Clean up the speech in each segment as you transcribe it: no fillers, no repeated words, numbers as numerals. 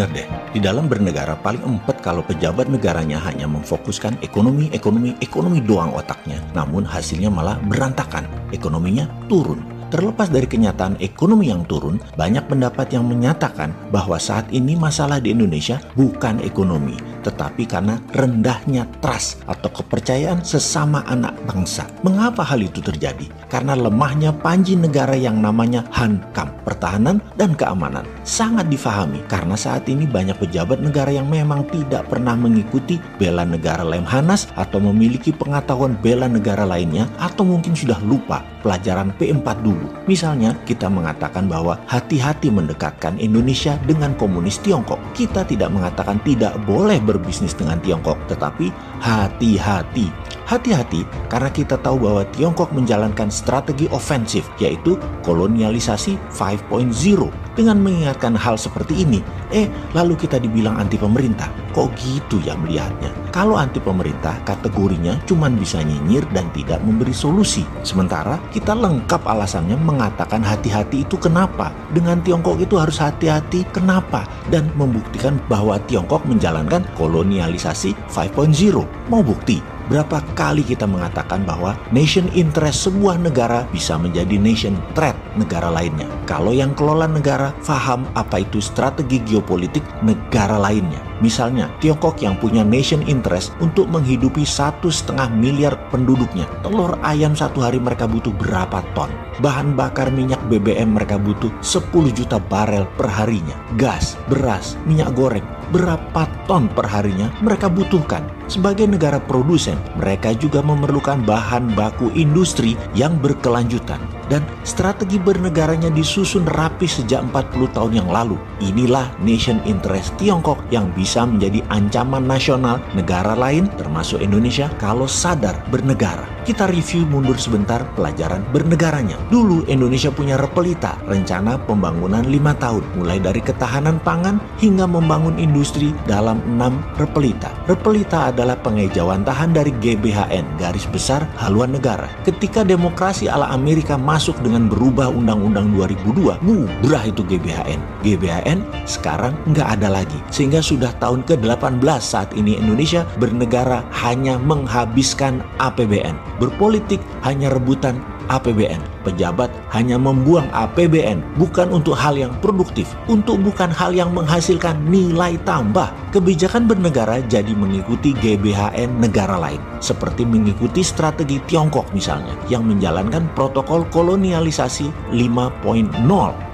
Bener deh, di dalam bernegara paling empet kalau pejabat negaranya hanya memfokuskan ekonomi doang otaknya. Namun hasilnya malah berantakan, ekonominya turun. Terlepas dari kenyataan ekonomi yang turun, banyak pendapat yang menyatakan bahwa saat ini masalah di Indonesia bukan ekonomi, tetapi karena rendahnya trust atau kepercayaan sesama anak bangsa. Mengapa hal itu terjadi? Karena lemahnya panji negara yang namanya Hankam, pertahanan dan keamanan. Sangat difahami karena saat ini banyak pejabat negara yang memang tidak pernah mengikuti bela negara Lemhanas atau memiliki pengetahuan bela negara lainnya, atau mungkin sudah lupa pelajaran P4 dulu. Misalnya, kita mengatakan bahwa hati-hati mendekatkan Indonesia dengan komunis Tiongkok. Kita tidak mengatakan tidak boleh berbisnis dengan Tiongkok, tetapi hati-hati. Hati-hati karena kita tahu bahwa Tiongkok menjalankan strategi ofensif, yaitu kolonialisasi 5.0. Dengan mengingatkan hal seperti ini, lalu kita dibilang anti pemerintah. Kok gitu ya melihatnya? Kalau anti pemerintah, kategorinya cuma bisa nyinyir dan tidak memberi solusi. Sementara kita lengkap alasannya mengatakan hati-hati itu kenapa? Dengan Tiongkok itu harus hati-hati kenapa? Dan membuktikan bahwa Tiongkok menjalankan kolonialisasi 5.0. Mau bukti? Berapa kali kita mengatakan bahwa nation interest sebuah negara bisa menjadi nation threat negara lainnya. Kalau yang kelola negara paham apa itu strategi geopolitik negara lainnya. Misalnya, Tiongkok yang punya nation interest untuk menghidupi 1,5 miliar penduduknya. Telur ayam satu hari mereka butuh berapa ton? Bahan bakar minyak BBM mereka butuh 10 juta barel per harinya. Gas, beras, minyak goreng, berapa ton per harinya mereka butuhkan. Sebagai negara produsen, mereka juga memerlukan bahan baku industri yang berkelanjutan. Dan strategi bernegaranya disusun rapi sejak 40 tahun yang lalu. Inilah nation interest Tiongkok yang bisa menjadi ancaman nasional negara lain termasuk Indonesia kalau sadar bernegara. Kita review mundur sebentar pelajaran bernegaranya. Dulu Indonesia punya Repelita, rencana pembangunan 5 tahun, mulai dari ketahanan pangan hingga membangun industri dalam 6 Repelita. Repelita adalah pengejauhan tahan dari GBHN, garis besar haluan negara. Ketika demokrasi ala Amerika masuk dengan berubah Undang-Undang 2002, bubrah itu GBHN. GBHN sekarang nggak ada lagi. Sehingga sudah tahun ke-18 saat ini Indonesia bernegara hanya menghabiskan APBN. Berpolitik hanya rebutan APBN. Pejabat hanya membuang APBN bukan untuk hal yang produktif, bukan hal yang menghasilkan nilai tambah. Kebijakan bernegara jadi mengikuti GBHN negara lain, seperti mengikuti strategi Tiongkok misalnya, yang menjalankan protokol kolonialisasi 5.0.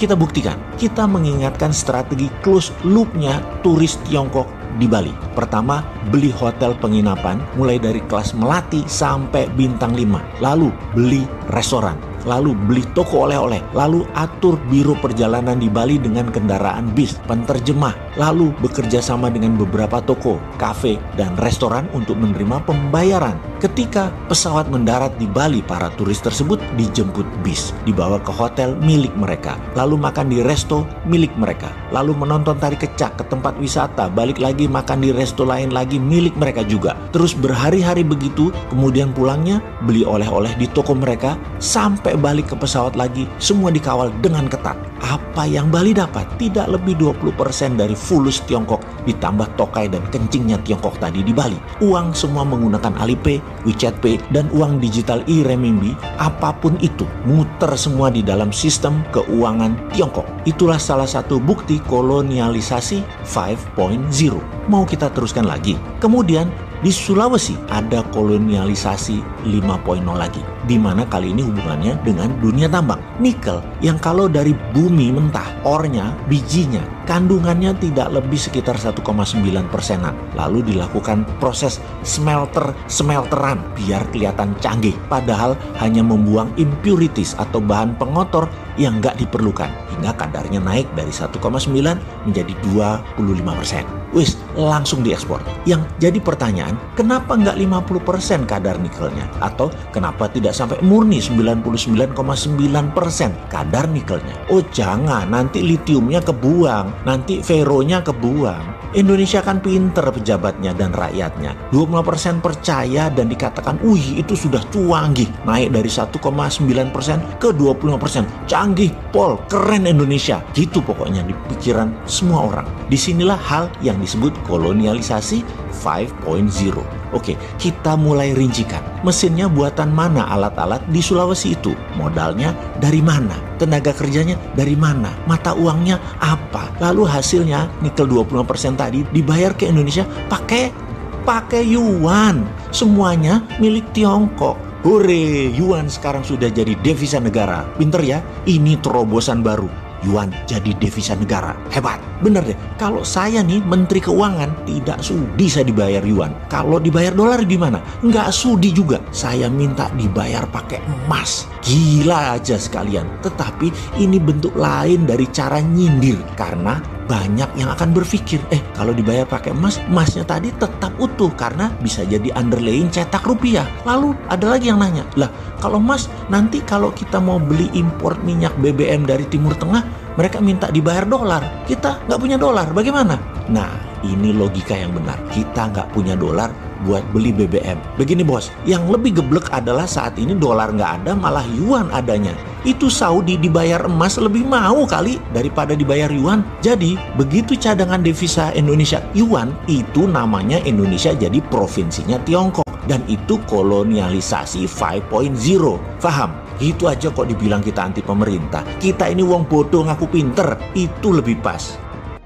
Kita buktikan, kita mengingatkan strategi close loop-nya turis Tiongkok di Bali. Pertama, beli hotel penginapan mulai dari kelas melati sampai bintang 5. Lalu beli restoran. Lalu beli toko oleh-oleh. Lalu atur biro perjalanan di Bali dengan kendaraan bis, penterjemah. Lalu bekerja sama dengan beberapa toko, kafe, dan restoran untuk menerima pembayaran. Ketika pesawat mendarat di Bali, para turis tersebut dijemput bis, dibawa ke hotel milik mereka. Lalu makan di resto milik mereka. Lalu menonton tari kecak ke tempat wisata, balik lagi makan di resto lain lagi milik mereka juga. Terus berhari-hari begitu, kemudian pulangnya beli oleh-oleh di toko mereka, sampai balik ke pesawat lagi, semua dikawal dengan ketat. Apa yang Bali dapat? Tidak lebih 20% dari fulus Tiongkok ditambah tokai dan kencingnya Tiongkok tadi di Bali. Uang semua menggunakan Alipay, WeChat Pay, dan uang digital e-renminbi, apapun itu, muter semua di dalam sistem keuangan Tiongkok. Itulah salah satu bukti kolonialisasi 5.0. Mau kita teruskan lagi? Kemudian di Sulawesi ada kolonialisasi 5.0 lagi, di mana kali ini hubungannya dengan dunia tambang. Nikel yang kalau dari bumi mentah, ornya, bijinya, kandungannya tidak lebih sekitar 1,9%-an. Lalu dilakukan proses smelteran biar kelihatan canggih, padahal hanya membuang impurities atau bahan pengotor yang nggak diperlukan, hingga kadarnya naik dari 1,9 menjadi 25%. Wis, langsung diekspor. Yang jadi pertanyaan, kenapa nggak 50% kadar nikelnya? Atau kenapa tidak sampai murni 99,9% kadar nikelnya? Oh jangan, nanti litiumnya kebuang, nanti feronya kebuang. Indonesia kan pinter pejabatnya dan rakyatnya. 25% percaya dan dikatakan, wih itu sudah canggih. Naik dari 1,9% ke 25%. Canggih, Pol, keren Indonesia. Gitu pokoknya di pikiran semua orang. Disinilah hal yang disebut kolonialisasi 5.0. Oke, kita mulai rincikan. Mesinnya buatan mana alat-alat di Sulawesi itu? Modalnya dari mana? Tenaga kerjanya dari mana? Mata uangnya apa? Lalu hasilnya nikel 25% tadi dibayar ke Indonesia pakai yuan. Semuanya milik Tiongkok. Hore, yuan sekarang sudah jadi devisa negara. Pinter ya? Ini terobosan baru. Yuan jadi devisa negara. Hebat. Bener deh. Kalau saya nih Menteri Keuangan, tidak sudi saya dibayar yuan. Kalau dibayar dolar gimana? Nggak sudi juga. Saya minta dibayar pakai emas. Gila aja sekalian. Tetapi ini bentuk lain dari cara nyindir. Karena banyak yang akan berpikir, kalau dibayar pakai emas, emasnya tadi tetap utuh karena bisa jadi underlaying cetak rupiah. Lalu ada lagi yang nanya, lah kalau emas nanti kalau kita mau beli impor minyak BBM dari Timur Tengah, mereka minta dibayar dolar. Kita nggak punya dolar, bagaimana? Nah, ini logika yang benar. Kita nggak punya dolar buat beli BBM. Begini bos, yang lebih geblek adalah saat ini dolar nggak ada, malah yuan adanya. Itu Saudi dibayar emas lebih mau kali daripada dibayar yuan. Jadi begitu cadangan devisa Indonesia yuan, itu namanya Indonesia jadi provinsinya Tiongkok. Dan itu kolonialisasi 5.0. Paham? Gitu aja kok dibilang kita anti pemerintah. Kita ini wong bodoh ngaku pinter. Itu lebih pas.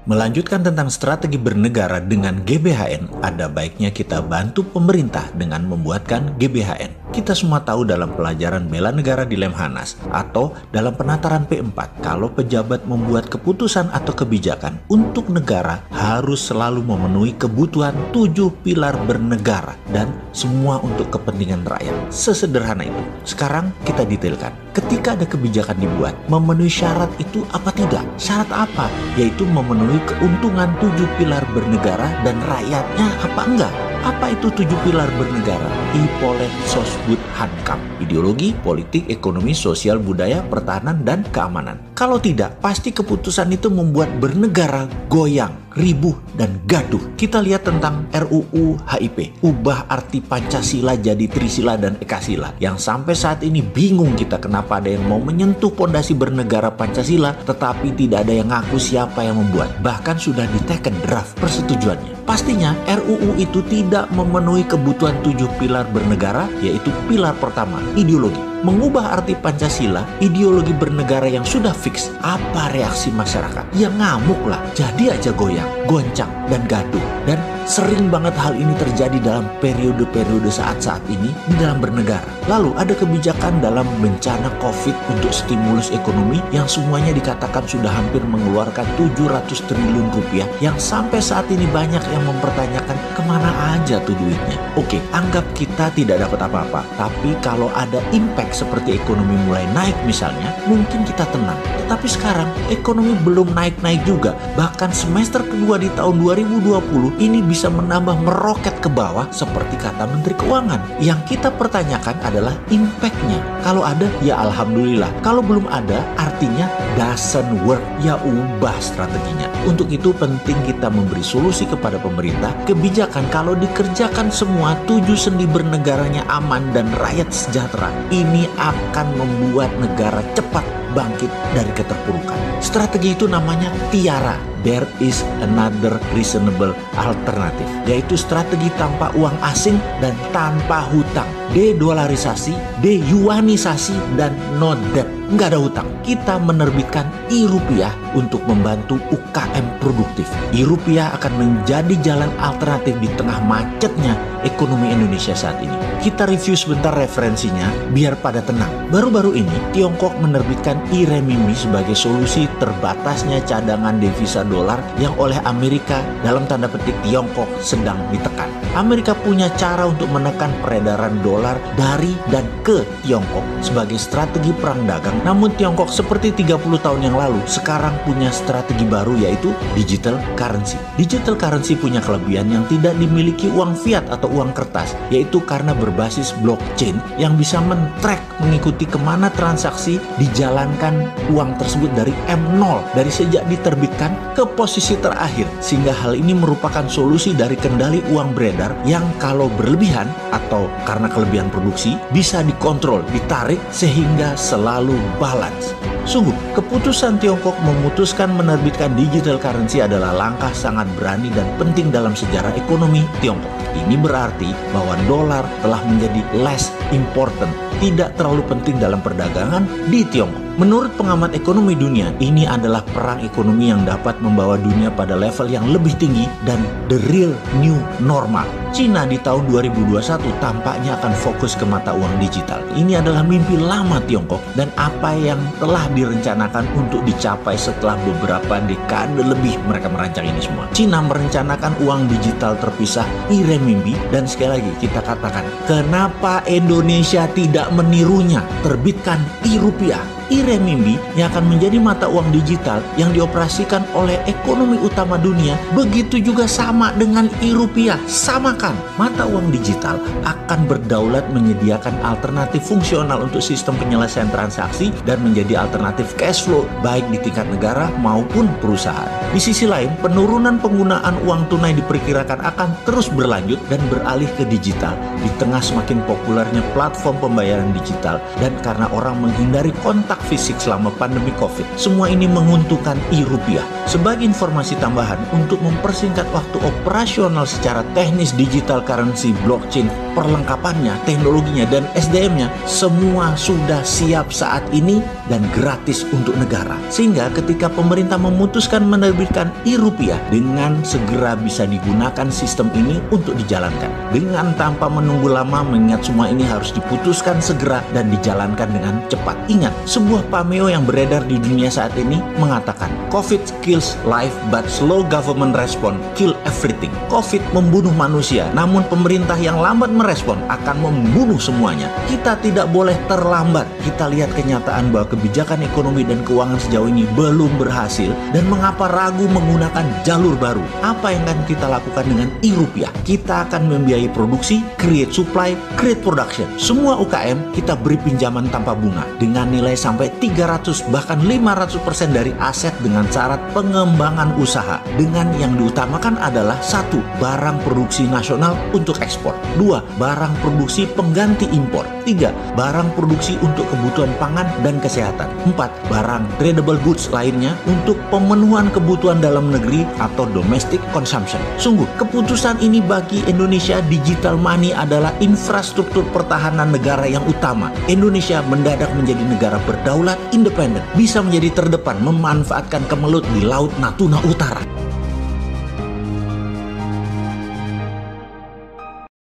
Melanjutkan tentang strategi bernegara dengan GBHN, ada baiknya kita bantu pemerintah dengan membuatkan GBHN. Kita semua tahu dalam pelajaran bela negara di Lemhanas atau dalam penataran P4, kalau pejabat membuat keputusan atau kebijakan untuk negara harus selalu memenuhi kebutuhan 7 pilar bernegara dan semua untuk kepentingan rakyat. Sesederhana itu. Sekarang kita detailkan. Ketika ada kebijakan dibuat, memenuhi syarat itu apa tidak? Syarat apa? Yaitu memenuhi keuntungan 7 pilar bernegara dan rakyatnya apa enggak? Apa itu 7 pilar bernegara? Ipolen Sosbud Hankam. Ideologi, politik, ekonomi, sosial, budaya, pertahanan, dan keamanan. Kalau tidak, pasti keputusan itu membuat bernegara goyang, ribuh, dan gaduh. Kita lihat tentang RUU HIP. Ubah arti Pancasila jadi Trisila dan Ekasila. Yang sampai saat ini bingung kita kenapa ada yang mau menyentuh pondasi bernegara Pancasila, tetapi tidak ada yang ngaku siapa yang membuat. Bahkan sudah diteken draft persetujuannya. Pastinya RUU itu tidak memenuhi kebutuhan 7 pilar bernegara, yaitu pilar pertama, ideologi. Mengubah arti Pancasila, ideologi bernegara yang sudah fix. Apa reaksi masyarakat? Ya ngamuk lah. Jadi aja goyang, goncang, dan gaduh. Dan sering banget hal ini terjadi dalam periode-periode saat-saat ini di dalam bernegara. Lalu ada kebijakan dalam bencana COVID untuk stimulus ekonomi yang semuanya dikatakan sudah hampir mengeluarkan 700 triliun rupiah yang sampai saat ini banyak yang mempertanyakan kemana aja tuh duitnya. Oke, anggap kita tidak dapat apa-apa. Tapi kalau ada impact seperti ekonomi mulai naik misalnya, mungkin kita tenang. Tetapi sekarang ekonomi belum naik-naik juga. Bahkan semester kedua di tahun 2020 ini bisa menambah meroket ke bawah seperti kata Menteri Keuangan. Yang kita pertanyakan adalah impact-nya. Kalau ada, ya alhamdulillah. Kalau belum ada, artinya doesn't work. Ya ubah strateginya. Untuk itu penting kita memberi solusi kepada pemerintah. Kebijakan kalau dikerjakan semua, 7 sendi bernegaranya aman dan rakyat sejahtera. Ini akan membuat negara cepat bangkit dari keterpurukan. Strategi itu namanya TIARA. There is another reasonable alternative, yaitu strategi tanpa uang asing dan tanpa hutang. De-dolarisasi, de-yuanisasi, dan no debt. Nggak ada hutang. Kita menerbitkan e-rupiah untuk membantu UKM produktif. E-rupiah akan menjadi jalan alternatif di tengah macetnya ekonomi Indonesia saat ini. Kita review sebentar referensinya biar pada tenang. Baru-baru ini Tiongkok menerbitkan e-renminbi sebagai solusi terbatasnya cadangan devisa dolar yang oleh Amerika dalam tanda petik Tiongkok sedang ditekan. Amerika punya cara untuk menekan peredaran dolar dari dan ke Tiongkok sebagai strategi perang dagang. Namun Tiongkok seperti 30 tahun yang lalu sekarang punya strategi baru, yaitu digital currency. Digital currency punya kelebihan yang tidak dimiliki uang fiat atau uang kertas, yaitu karena berbasis blockchain yang bisa men-track, mengikuti kemana transaksi dijalankan uang tersebut dari M0, dari sejak diterbitkan ke posisi terakhir, sehingga hal ini merupakan solusi dari kendali uang beredar yang kalau berlebihan atau karena kelebihan produksi bisa dikontrol, ditarik sehingga selalu balance. Sungguh, keputusan Tiongkok memutuskan menerbitkan digital currency adalah langkah sangat berani dan penting dalam sejarah ekonomi Tiongkok. Ini berarti bahwa dolar telah menjadi less important, tidak terlalu penting dalam perdagangan di Tiongkok. Menurut pengamat ekonomi dunia, ini adalah perang ekonomi yang dapat membawa dunia pada level yang lebih tinggi dan the real new normal. Cina di tahun 2021 tampaknya akan fokus ke mata uang digital. Ini adalah mimpi lama Tiongkok dan apa yang telah direncanakan untuk dicapai setelah beberapa dekade lebih mereka merancang ini semua. Cina merencanakan uang digital terpisah e-renminbi, dan sekali lagi kita katakan, kenapa Indonesia tidak menirunya, terbitkan e-rupiah. E-renminbi yang akan menjadi mata uang digital yang dioperasikan oleh ekonomi utama dunia, begitu juga sama dengan e-rupiah. Samakan, mata uang digital akan berdaulat menyediakan alternatif fungsional untuk sistem penyelesaian transaksi dan menjadi alternatif cash flow baik di tingkat negara maupun perusahaan. Di sisi lain, penurunan penggunaan uang tunai diperkirakan akan terus berlanjut dan beralih ke digital di tengah semakin populernya platform pembayaran digital dan karena orang menghindari kontak fisik selama pandemi COVID. Semua ini menguntungkan e-rupiah. Sebagai informasi tambahan, untuk mempersingkat waktu operasional secara teknis digital currency blockchain, perlengkapannya, teknologinya, dan SDM-nya semua sudah siap saat ini dan gratis untuk negara. Sehingga ketika pemerintah memutuskan menerbitkan e-rupiah, dengan segera bisa digunakan sistem ini untuk dijalankan. Dengan tanpa menunggu lama, mengingat semua ini harus diputuskan segera dan dijalankan dengan cepat. Ingat, sebuah pameo yang beredar di dunia saat ini mengatakan, COVID kills life but slow government response kill everything. COVID membunuh manusia, namun pemerintah yang lambat merespon akan membunuh semuanya. Kita tidak boleh terlambat. Kita lihat kenyataan bahwa kebijakan ekonomi dan keuangan sejauh ini belum berhasil, dan mengapa ragu menggunakan jalur baru? Apa yang akan kita lakukan dengan e-rupiah? Kita akan membiayai produksi, create supply, create production. Semua UKM kita beri pinjaman tanpa bunga dengan nilai sampai 300 bahkan 500% dari aset dengan syarat pengembangan usaha, dengan yang diutamakan adalah 1. Barang produksi nasional untuk ekspor, 2. Barang produksi pengganti impor, 3. Barang produksi untuk kebutuhan pangan dan kesehatan, 4. Barang tradable goods lainnya untuk pemenuhan kebutuhan dalam negeri atau domestic consumption. Sungguh, keputusan ini bagi Indonesia digital money adalah infrastruktur pertahanan negara yang utama. Indonesia mendadak menjadi negara berdaulat, independen, bisa menjadi terdepan memanfaatkan kemelut di Laut Natuna Utara.